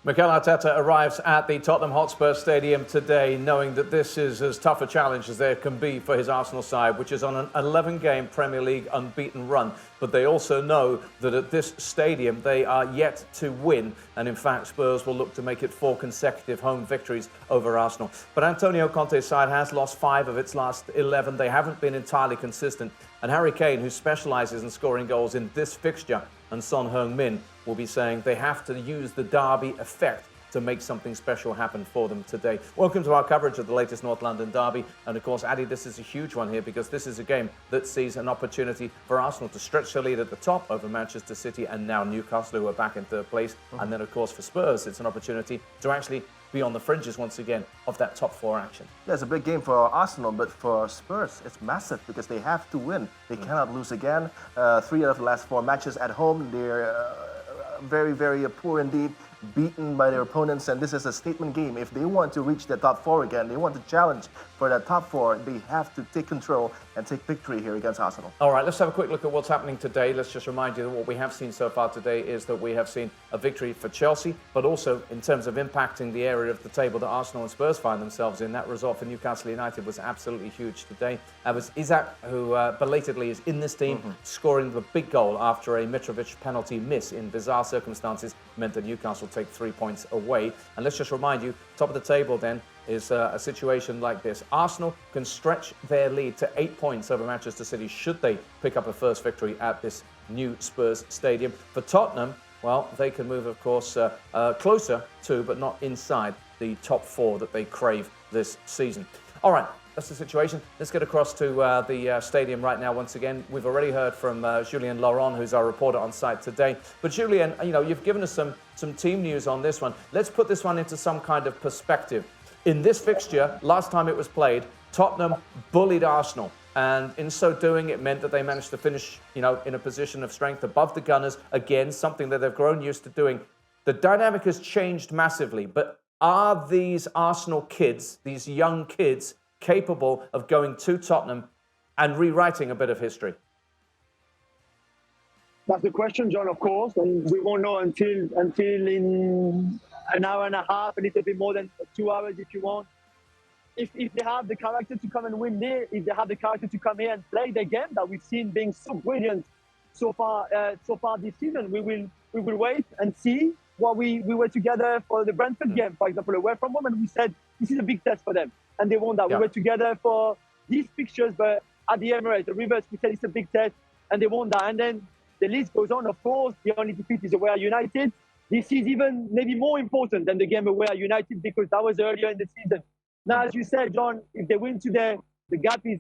Mikel Arteta arrives at the Tottenham Hotspur Stadium today, knowing that this is as tough a challenge as there can be for his Arsenal side, which is on an 11-game Premier League unbeaten run. But they also know that at this stadium they are yet to win. And in fact, Spurs will look to make it 4 consecutive home victories over Arsenal. But Antonio Conte's side has lost 5 of its last 11. They haven't been entirely consistent. And Harry Kane, who specialises in scoring goals in this fixture, and Son Heung-min will be saying they have to use the derby effect to make something special happen for them today. Welcome to our coverage of the latest North London derby. And of course, Addy, this is a huge one here because this is a game that sees an opportunity for Arsenal to stretch their lead at the top over Manchester City and now Newcastle, who are back in 3rd place. And then, of course, for Spurs, it's an opportunity to actually be on the fringes once again of that top 4 action. Yeah, it's a big game for Arsenal, but for Spurs, it's massive because they have to win. They cannot lose again. 3 out of the last 4 matches at home, they're very, very poor indeed, beaten by their opponents, and this is a statement game. If they want to reach the top 4 again, they want to challenge for that top 4, they have to take control and take victory here against Arsenal. All right, let's have a quick look at what's happening today. Let's just remind you that what we have seen so far today is that we have seen a victory for Chelsea, but also in terms of impacting the area of the table that Arsenal and Spurs find themselves in, that result for Newcastle United was absolutely huge today. It was Isak who belatedly is in this team, scoring the big goal after a Mitrovic penalty miss in bizarre circumstances, meant that Newcastle take 3 points away. And let's just remind you, top of the table then is a situation like this. Arsenal can stretch their lead to 8 points over Manchester City should they pick up a first victory at this new Spurs stadium. For Tottenham, well, they can move, of course, closer to, but not inside, the top 4 that they crave this season. All right, that's the situation. Let's get across to the stadium right now once again. We've already heard from Julien, who's our reporter on site today. But Julien, you know, you've given us some team news on this one. Let's put this one into some kind of perspective. In this fixture, last time it was played, Tottenham bullied Arsenal. And in so doing, it meant that they managed to finish, you know, in a position of strength above the Gunners. Again, something that they've grown used to doing. The dynamic has changed massively. But are these Arsenal kids, these young kids, capable of going to Tottenham and rewriting a bit of history? That's the question, John, of course, and we won't know until in an hour and a half, a little bit more than 2 hours if you want. If they have the character to come and win there, if they have the character to come here and play the game that we've seen being so brilliant so far this season, we will wait and see. What we were together for the Brentford game, for example, away from home, and we said this is a big test for them, and they won that. We were together for these fixtures, but at the Emirates, the reverse, we said it's a big test, and they won that. And then the list goes on. Of course, the only defeat is away at United. This is even maybe more important than the game away at United because that was earlier in the season. Now, as you said, John, if they win today, the gap is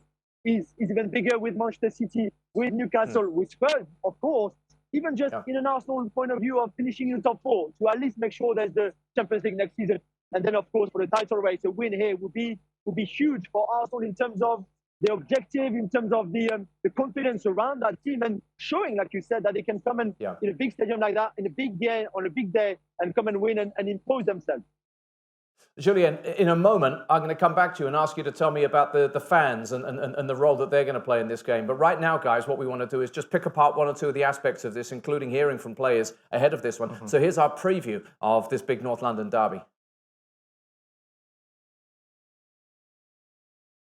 even bigger with Manchester City, with Newcastle, with Spurs, of course. Even just in an Arsenal point of view of finishing in the top 4 to at least make sure there's the Champions League next season. And then, of course, for the title race, a win here would be huge for Arsenal in terms of the objective, in terms of the confidence around that team and showing, like you said, that they can come in a big stadium like that, in a big game, on a big day, and come and win and impose themselves. Julien, in a moment, I'm going to come back to you and ask you to tell me about the fans and the role that they're going to play in this game. But right now, guys, what we want to do is just pick apart 1 or 2 of the aspects of this, including hearing from players ahead of this one. So here's our preview of this big North London derby.